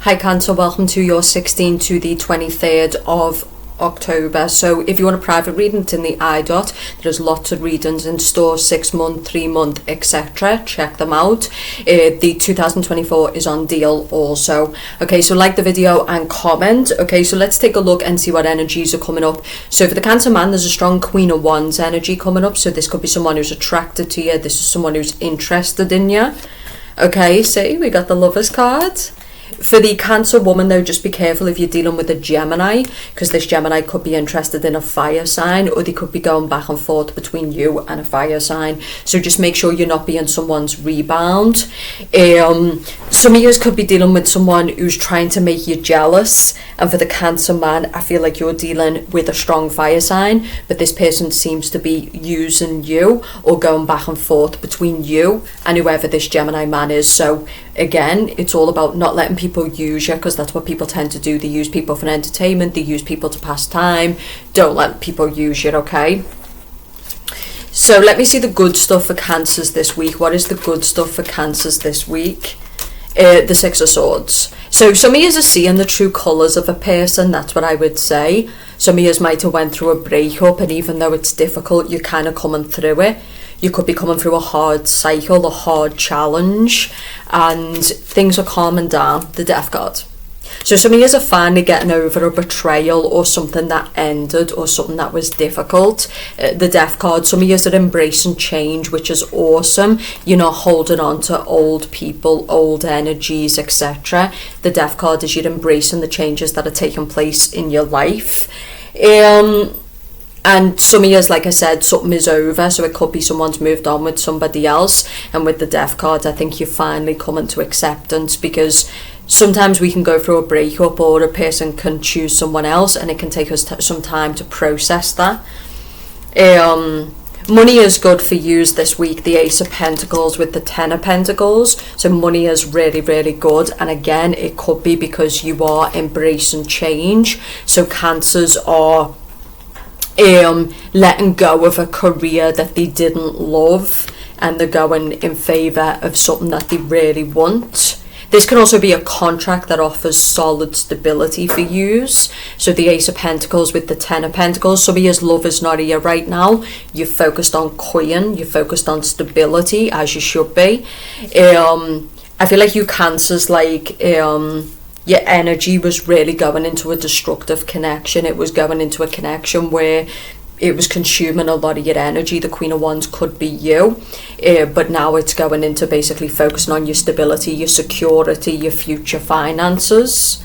Hi Cancer, welcome to your 16th to the 23rd of October. So if you want a private reading, it's in the iDot. There's lots of readings in store, 6 month, 3 month, etc. Check them out. The 2024 is on deal also. Okay, so like the video and comment. Okay, so let's take a look and see what energies are coming up. So for the Cancer man, there's a strong Queen of Wands energy coming up. So this could be someone who's attracted to you. This is someone who's interested in you. Okay, see, we got the Lovers card. For the Cancer woman though, just be careful if you're dealing with a Gemini, because this Gemini could be interested in a fire sign, or they could be going back and forth between you and a fire sign. So just make sure you're not being someone's rebound. Some of you could be dealing with someone who's trying to make you jealous. And for the Cancer man, I feel like you're dealing with a strong fire sign, but this person seems to be using you or going back and forth between you and whoever this Gemini man is. So again, it's all about not letting people use you, because that's what people tend to do. They use people for entertainment, they use people to pass time. Don't let people use you, okay? So let me see the good stuff for Cancers this week. What is the good stuff for Cancers this week? The Six of Swords. So some of you are seeing the true colours of a person, that's what I would say. Some of you might have went through a breakup, and even though it's difficult, you're kind of coming through it. You could be coming through a hard cycle, a hard challenge, and things are calming down. The Death card. So some of you are finally getting over a betrayal or something that ended or something that was difficult. The Death card. Some of you are embracing change, which is awesome. You're not holding on to old people, old energies, etc. The Death card is you're embracing the changes that are taking place in your life. And some of you, like I said, something is over, so it could be someone's moved on with somebody else. And with the Death card, I think you're finally coming to acceptance, because sometimes we can go through a breakup, or a person can choose someone else, and it can take us some time to process that. Money is good for you this week. The Ace of Pentacles with the Ten of Pentacles. So money is really, really good. And again, it could be because you are embracing change. So Cancers are letting go of a career that they didn't love, and they're going in favour of something that they really want. This can also be a contract that offers solid stability for you. So the Ace of Pentacles with the Ten of Pentacles. Some of your love is not here right now. You're focused on Queen. You're focused on stability, as you should be. I feel like you Cancers, like your energy was really going into a destructive connection. It was going into a connection where it was consuming a lot of your energy. The Queen of Wands could be you, but now it's going into basically focusing on your stability, your security, your future finances.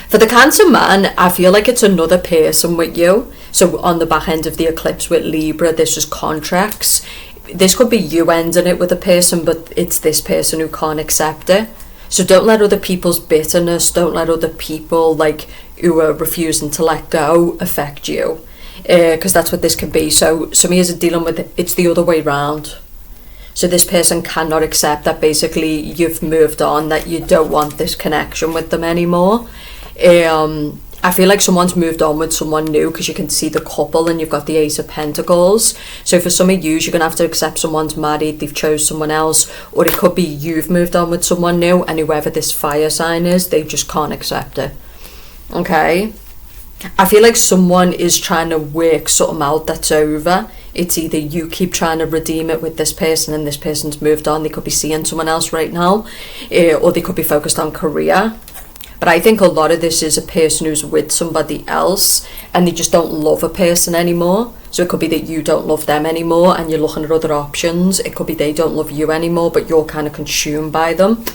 For the Cancer man, I feel like it's another person with you. So on the back end of the eclipse with Libra, this is contracts. This could be you ending it with a person, but it's this person who can't accept it. So don't let other people's bitterness, don't let other people like who are refusing to let go affect you, because that's what this can be. So some of you are dealing with it's the other way round. So this person cannot accept that basically you've moved on, that you don't want this connection with them anymore. I feel like someone's moved on with someone new, because you can see the couple and you've got the Ace of Pentacles. So for some of you, you're going to have to accept someone's married, they've chose someone else, or it could be you've moved on with someone new, and whoever this fire sign is, they just can't accept it. Okay? I feel like someone is trying to work something out that's over. It's either you keep trying to redeem it with this person and this person's moved on, they could be seeing someone else right now, or they could be focused on career. But I think a lot of this is a person who's with somebody else and they just don't love a person anymore. So it could be that you don't love them anymore and you're looking at other options. It could be they don't love you anymore, but you're kind of consumed by them.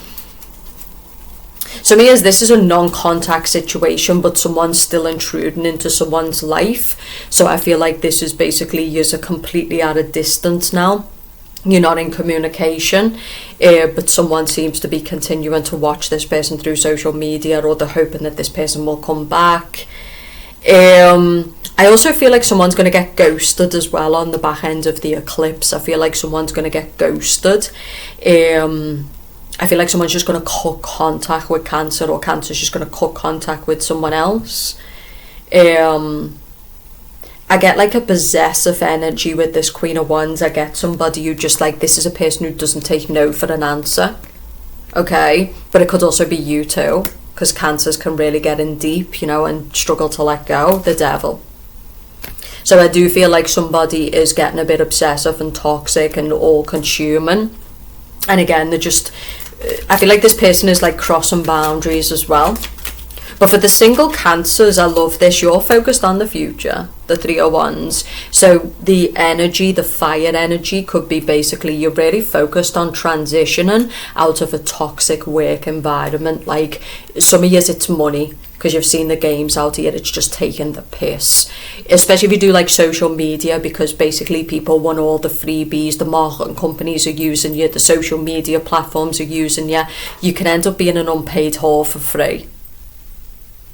So this is a non-contact situation, but someone's still intruding into someone's life. So I feel like this is basically you're completely at a distance now. You're not in communication, but someone seems to be continuing to watch this person through social media, or they're hoping that this person will come back. I also feel like someone's going to get ghosted as well on the back end of the eclipse. I feel like someone's going to get ghosted. I feel like someone's just going to cut contact with Cancer, or Cancer's just going to cut contact with someone else. I get like a possessive energy with this Queen of Wands. I get somebody who just like, this is a person who doesn't take no for an answer. okay? But it could also be you too, because cancers can really get in deep, and struggle to let go. The devil. So I do feel like somebody is getting a bit obsessive and toxic and all-consuming. And again, I feel like this person is like crossing boundaries as well. But for the single cancers, I love this. You're focused on the future, the 3 of Wands. So the energy, the fire energy, could be basically you're really focused on transitioning out of a toxic work environment. Like some of years it's money, because you've seen the games out here, it's just taking the piss. Especially if you do like social media, because basically people want all the freebies, the marketing companies are using you, the social media platforms are using you. You can end up being an unpaid whore for free.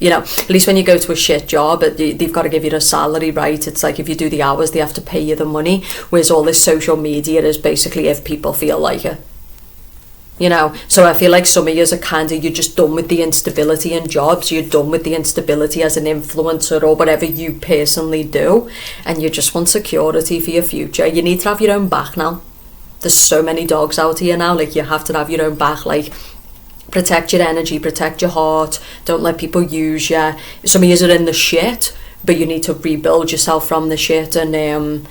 At least when you go to a shit job, they've got to give you a salary, right? It's like if you do the hours, they have to pay you the money. Whereas all this social media is basically if people feel like it. So I feel like some of you are you're just done with the instability in jobs. You're done with the instability as an influencer or whatever you personally do. And you just want security for your future. You need to have your own back now. There's so many dogs out here now. Like you have to have your own back. Like protect your energy, protect your heart. Don't let people use you. Some of you are in the shit, but you need to rebuild yourself from the shit. And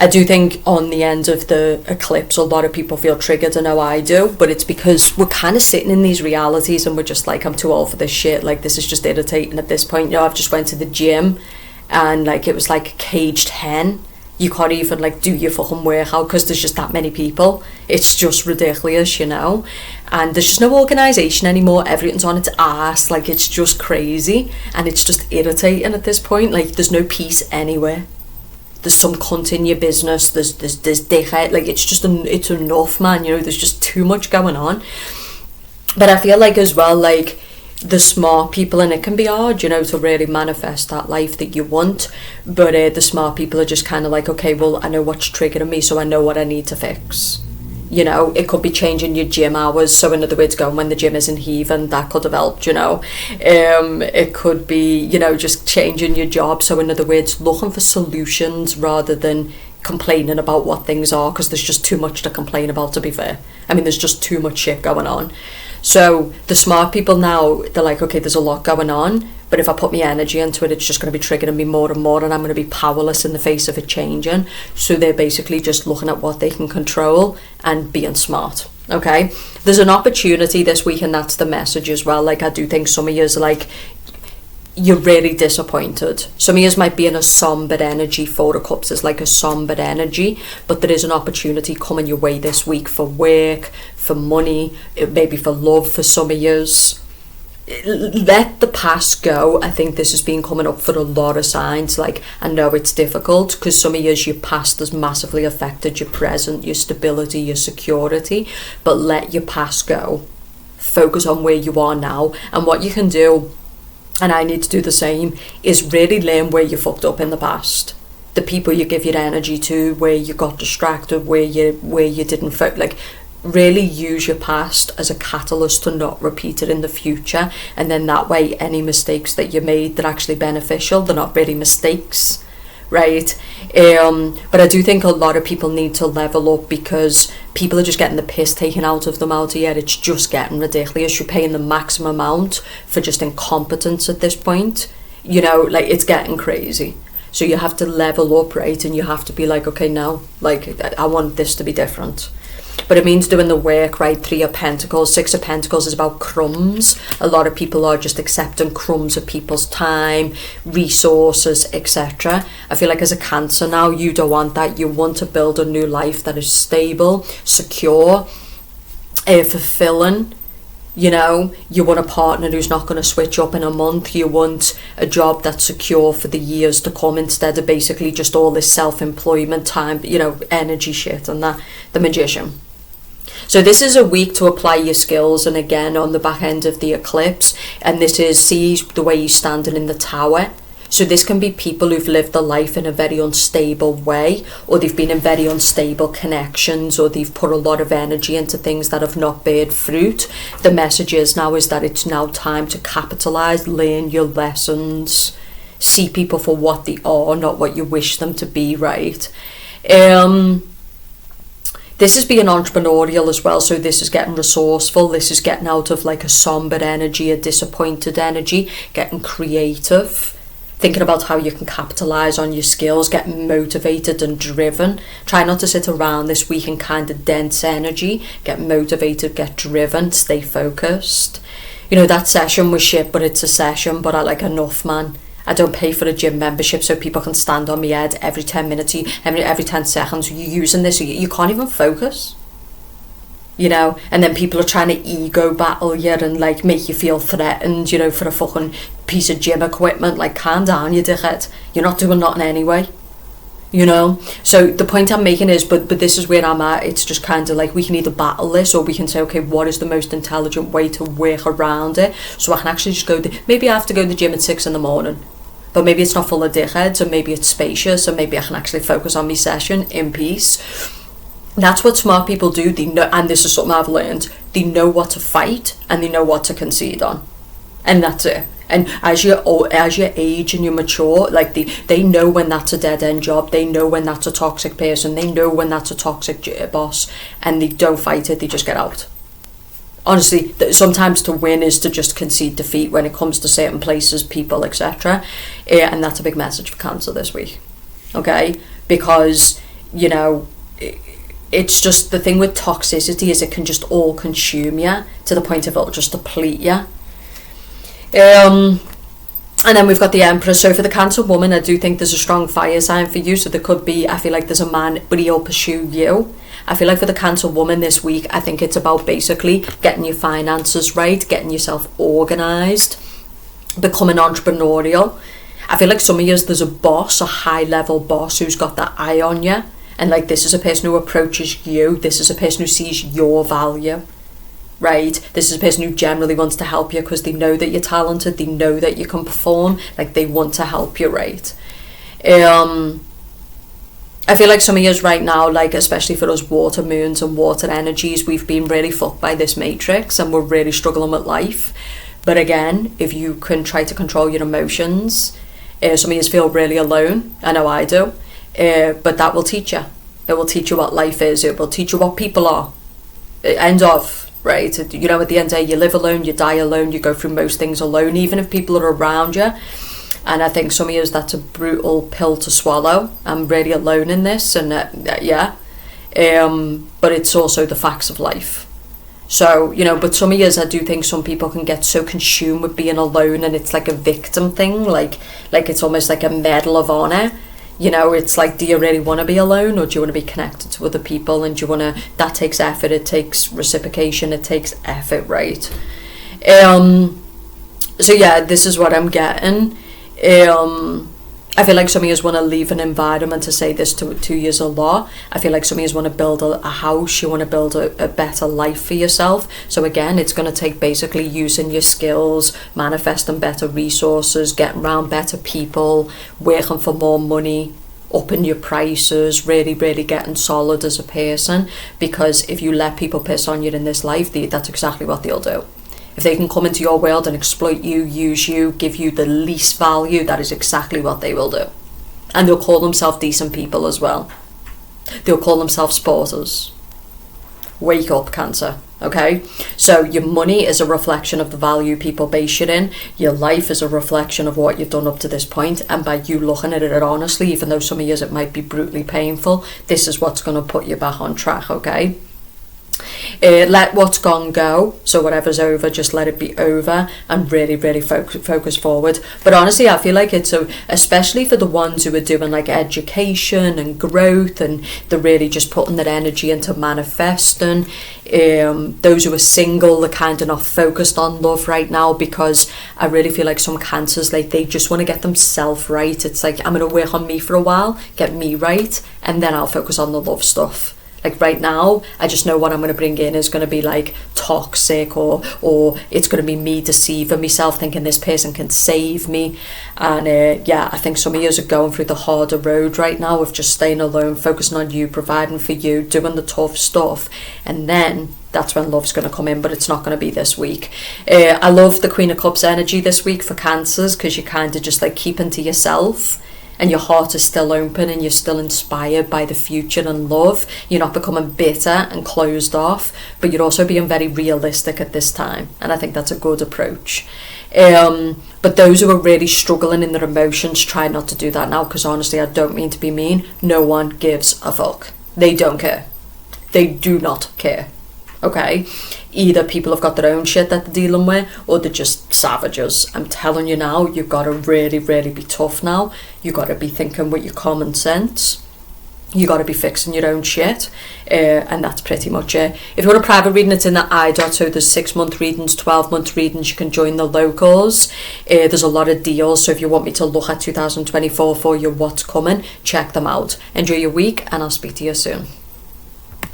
I do think on the end of the eclipse, a lot of people feel triggered. I know I do, but it's because we're kind of sitting in these realities and we're just like, I'm too old for this shit. Like this is just irritating at this point. I've just went to the gym and like it was like a caged hen. You can't even like do your fucking workout because there's just that many people. It's just ridiculous, and there's just no organisation anymore. Everything's on its ass. Like it's just crazy and it's just irritating at this point. Like there's no peace anywhere. There's some cunt in your business. There's dickhead. Like it's enough, man. There's just too much going on. But I feel like as well, like the smart people, and it can be hard, to really manifest that life that you want, but the smart people are just kind of like, okay, well, I know what's triggering me, so I know what I need to fix. It could be changing your gym hours, so in other words, going when the gym isn't heaving, that could have helped, it could be, just changing your job, so in other words, looking for solutions rather than complaining about what things are, because there's just too much to complain about, to be fair. I mean, there's just too much shit going on. So the smart people now, they're like, okay, there's a lot going on, but if I put my energy into it, it's just going to be triggering me more and more, and I'm going to be powerless in the face of it changing. So they're basically just looking at what they can control and being smart. Okay, there's an opportunity this week, and that's the message as well. Like I do think some of you are like, you're really disappointed. Some of you might be in a somber energy. 4 of Cups is like a somber energy, but there is an opportunity coming your way this week for work, for money, maybe for love for some of you. Let the past go. I think this has been coming up for a lot of signs. Like I know it's difficult because some of you, your past has massively affected your present, your stability, your security, but let your past go. Focus on where you are now, and what you can do, and I need to do the same, is really learn where you fucked up in the past. The people you give your energy to, where you got distracted, where you didn't like really use your past as a catalyst to not repeat it in the future, and then that way any mistakes that you made that are actually beneficial, they're not really mistakes, right? But I do think a lot of people need to level up, because people are just getting the piss taken out of them out here. It's just getting ridiculous. You're paying the maximum amount for just incompetence at this point, like it's getting crazy. So you have to level up, right? And you have to be like, okay, now, like I want this to be different. But it means doing the work, right? 3 of Pentacles. 6 of Pentacles is about crumbs. A lot of people are just accepting crumbs of people's time, resources, etc. I feel like as a Cancer now, you don't want that. You want to build a new life that is stable, secure, fulfilling. You want a partner who's not going to switch up in a month. You want a job that's secure for the years to come, instead of basically just all this self-employment time, energy shit and that. The Magician. So this is a week to apply your skills, and again on the back end of the eclipse, and this is see the way you're standing in the Tower. So this can be people who've lived their life in a very unstable way, or they've been in very unstable connections, or they've put a lot of energy into things that have not beared fruit. The message is that it's now time to capitalize, learn your lessons, see people for what they are, not what you wish them to be, right? This is being entrepreneurial as well, so this is getting resourceful, this is getting out of like a somber energy, a disappointed energy, getting creative, thinking about how you can capitalise on your skills, getting motivated and driven. Try not to sit around this week in kind of dense energy. Get motivated, get driven, stay focused. You know, that session was shit, but it's a session, but I like enough, man. I don't pay for a gym membership so people can stand on my head every 10 minutes, every 10 seconds. You're using this, you can't even focus. You know, and then people are trying to ego battle you and like make you feel threatened, you know, for a fucking piece of gym equipment. Like, calm down, you dickhead. You're not doing nothing anyway. You know? So the point I'm making is, but this is where I'm at. It's just kind of like, we can either battle this or we can say, okay, what is the most intelligent way to work around it? So I can actually just go, maybe I have to go to the gym at 6 a.m. But maybe it's not full of dickheads, or maybe it's spacious, or maybe I can actually focus on my session in peace. That's what smart people do. They know, and this is something I've learned, they know what to fight and they know what to concede on. And that's it. And as you age and you mature, like they know when that's a dead end job, they know when that's a toxic person, they know when that's a toxic boss, and they don't fight it, they just get out. Honestly, sometimes to win is to just concede defeat when it comes to certain places, people, etc. And that's a big message for Cancer this week. Okay? Because, you know, it's just the thing with toxicity is it can just all consume you to the point of it'll just deplete you. And then we've got the Empress. So for the Cancer woman, I do think there's a strong fire sign for you. So there could be, I feel like there's a man, but he'll pursue you. I feel like for the Cancer woman this week, I think it's about basically getting your finances right, getting yourself organised, becoming entrepreneurial. I feel like some of you, there's a boss, a high level boss who's got that eye on you. And like, this is a person who approaches you. This is a person who sees your value, right? This is a person who generally wants to help you because they know that you're talented. They know that you can perform. Like, they want to help you, right? I feel like some of us right now, like especially for us water moons and water energies, we've been really fucked by this matrix and we're really struggling with life. But again, if you can try to control your emotions, some of us feel really alone. I know I do. But that will teach you. It will teach you what life is. It will teach you what people are. End of, right? You know, at the end of the day, you live alone, you die alone, you go through most things alone, even if people are around you. And I think some of you, that's a brutal pill to swallow. I'm really alone in this, and yeah. But it's also the facts of life. So, you know, but some of you, I do think some people can get so consumed with being alone, and it's like a victim thing, like it's almost like a medal of honor. You know, it's like, do you really want to be alone, or do you want to be connected to other people? And do you want to, that takes effort, it takes reciprocation, it takes effort, right? So yeah, this is what I'm getting. I feel like some of you want to leave an environment, to say this to you a lot. I feel like some of you want to build a house, you want to build a better life for yourself. So again, it's going to take basically using your skills, manifesting better resources, getting around better people, working for more money, upping your prices, really, really getting solid as a person. Because if you let people piss on you in this life, that's exactly what they'll do. If they can come into your world and exploit you, use you, give you the least value, that is exactly what they will do. And they'll call themselves decent people as well. They'll call themselves sporters. Wake up, Cancer, okay? So your money is a reflection of the value people base you in. Your life is a reflection of what you've done up to this point. And by you looking at it honestly, even though some of years it might be brutally painful, this is what's going to put you back on track, okay? Let what's gone go. So whatever's over, just let it be over, and really, really focus forward. But honestly, I feel like it's especially for the ones who are doing like education and growth, and they're really just putting their energy into manifesting. Those who are single, they're kind of not focused on love right now, because I really feel like some Cancers, like, they just want to get themselves right. It's like, I'm going to work on me for a while, get me right, and then I'll focus on the love stuff. Like right now, I just know what I'm going to bring in is going to be like toxic, or it's going to be me deceiving myself, thinking this person can save me. And yeah, I think some of you are going through the harder road right now of just staying alone, focusing on you, providing for you, doing the tough stuff. And then that's when love's going to come in, but it's not going to be this week. I love the Queen of Cups energy this week for Cancers, because you're kind of just like keeping to yourself. and your heart is still open and you're still inspired by the future and love. You're not becoming bitter and closed off, but you're also being very realistic at this time, and I think that's a good approach. But those who are really struggling in their emotions, try not to do that now, because honestly, I don't mean to be mean, no one gives a fuck. They don't care. They do not care. Okay? Either people have got their own shit that they're dealing with, or they're just savages. I'm telling you now, you've got to really, really be tough now. You've got to be thinking with your common sense. You got to be fixing your own shit, and that's pretty much it. If you want a private reading, it's in the I.so there's 6-month readings, 12-month readings. You can join the locals. There's a lot of deals, so if you want me to look at 2024 for you, what's coming, check them out. Enjoy your week, and I'll speak to you soon.